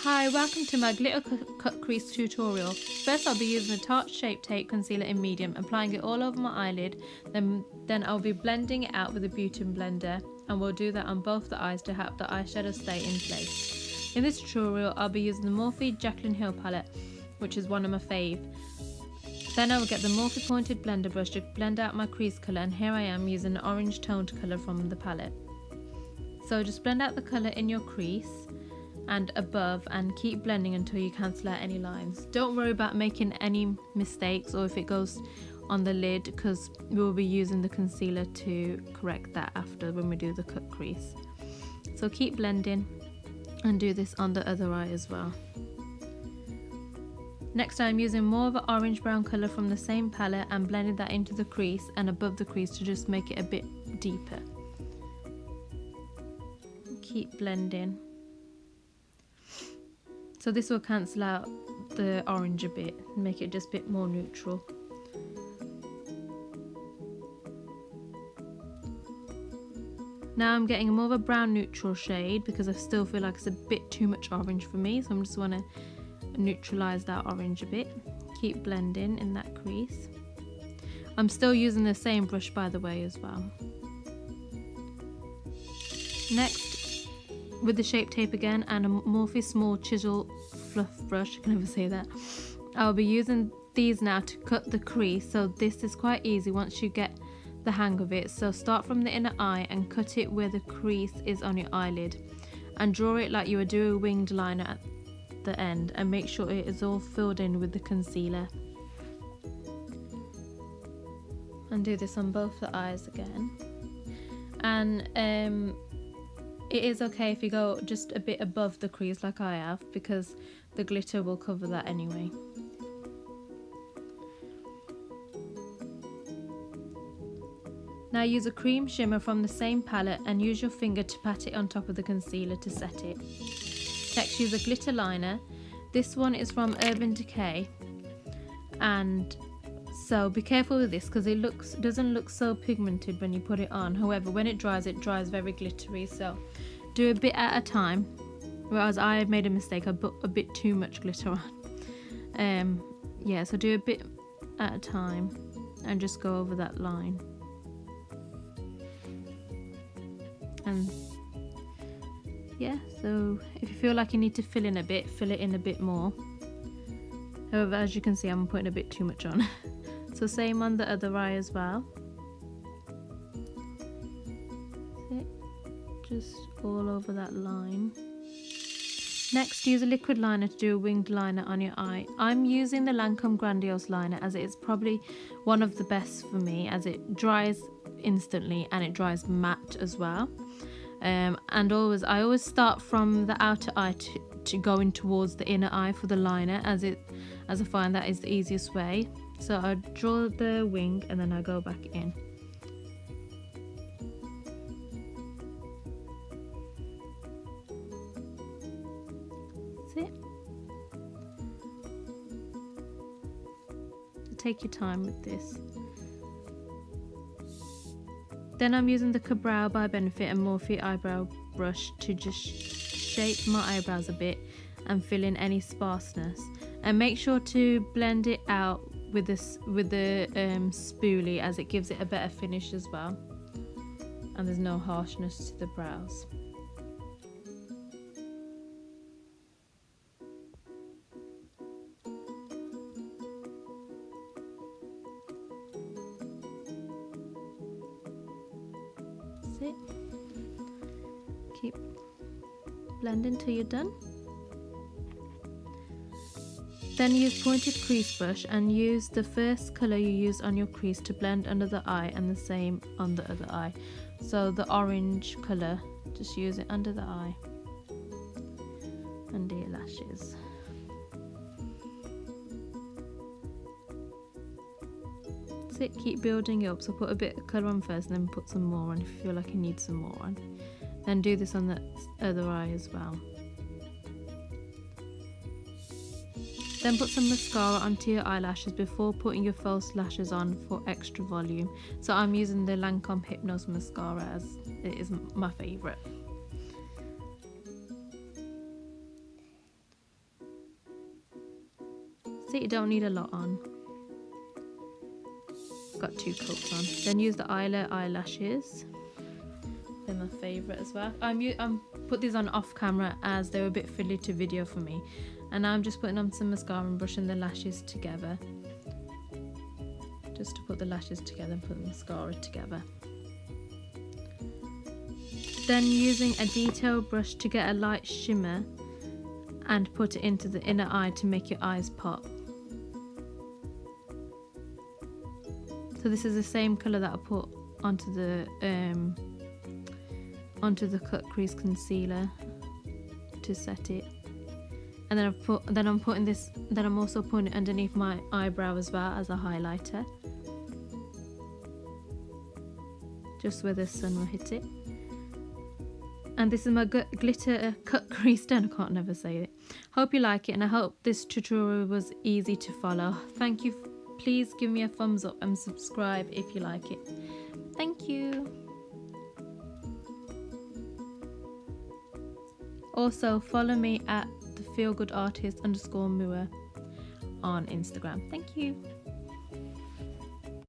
Hi, welcome to my glitter cut crease tutorial. First I'll be using the Tarte Shape Tape Concealer in medium, applying it all over my eyelid, then I'll be blending it out with a beauty blender, and we'll do that on both the eyes to help the eyeshadow stay in place. In this tutorial I'll be using the Morphejacylinhill palette, which is one of my fave. Then I will get the Morphe pointed blender brush to blend out my crease colour, and here I am using an orange toned colour from the palette. So just blend out the colour in your crease and above and keep blending until you cancel out any lines. Don't worry about making any mistakes or if it goes on the lid, because we will be using the concealer to correct that after when we do the cut crease. So keep blending and do this on the other eye as well. Next I'm using more of an orange brown colour from the same palette and blending that into the crease and above the crease to just make it a bit deeper. Keep blending. So this will cancel out the orange a bit and make it just a bit more neutral. Now I'm getting more of a brown neutral shade because I still feel like it's a bit too much orange for me, so I'm just want to neutralize that orange a bit. Keep blending in that crease. I'm still using the same brush by the way as well. Next, with the Shape Tape again and a Morphe small chisel fluff brush, I can never say that, I'll be using these now to cut the crease. So this is quite easy once you get the hang of it. So start from the inner eye and cut it where the crease is on your eyelid, and draw it like you would do a winged liner at the end, and make sure it is all filled in with the concealer. And do this on both the eyes again. And it is okay if you go just a bit above the crease like I have, because the glitter will cover that anyway. Now use a cream shimmer from the same palette and use your finger to pat it on top of the concealer to set it. Next use a glitter liner. This one is from Urbandecay, and so be careful with this because it doesn't look so pigmented when you put it on. However, when it dries very glittery, so do a bit at a time. Whereas I made a mistake, I put a bit too much glitter on. Yeah, so do a bit at a time and just go over that line. And yeah, so if you feel like you need to fill in a bit, fill it in a bit more. However, as you can see, I'm putting a bit too much on. So same on the other eye as well. Just all over that line. Next, use a liquid liner to do a winged liner on your eye. I'm using the Lancôme Grandiose liner as it is probably one of the best for me, as it dries instantly and it dries matte as well. And I always start from the outer eye to going towards the inner eye for the liner, as I find that is the easiest way. So I draw the wing and then I go back in. That's it. So take your time with this. Then I'm using the Brow by Benefit and Morphe eyebrow brush to just shape my eyebrows a bit and fill in any sparseness. And make sure to blend it out with the spoolie, as it gives it a better finish as well, and there's no harshness to the brows. That's it. Keep blending till you're done. Then use pointed crease brush and use the first colour you use on your crease to blend under the eye, and the same on the other eye. So the orange colour, just use it under the eye, under your lashes. That's it, keep building up. So put a bit of colour on first and then put some more on if you feel like you need some more on. Then do this on the other eye as well. Then put some mascara onto your eyelashes before putting your false lashes on for extra volume. So I'm using the Lancôme Hypnose mascara as it is my favourite. that's it. You don't need a lot on. Got 2 coats on. Then use the eyelashes. They're my favourite as well. I'm put these on off camera as they were a bit fiddly to video for me, and now I'm just putting on some mascara and brushing the lashes together, just to put the lashes together and put the mascara together. Then using a detail brush to get a light shimmer and put it into the inner eye to make your eyes pop. So this is the same colour that I put onto the Cutcrease concealer to set it, and then I'm also putting it underneath my eyebrow as well as a highlighter, just where the sun will hit it. And this is my glitter Cutcrease done. I can't never say it. Hope you like it, and I hope this tutorial was easy to follow. Thank you. Please give me a thumbs up and subscribe if you like it. Thank you. Also follow me at the feelgoodartist_mua on Instagram. Thank you.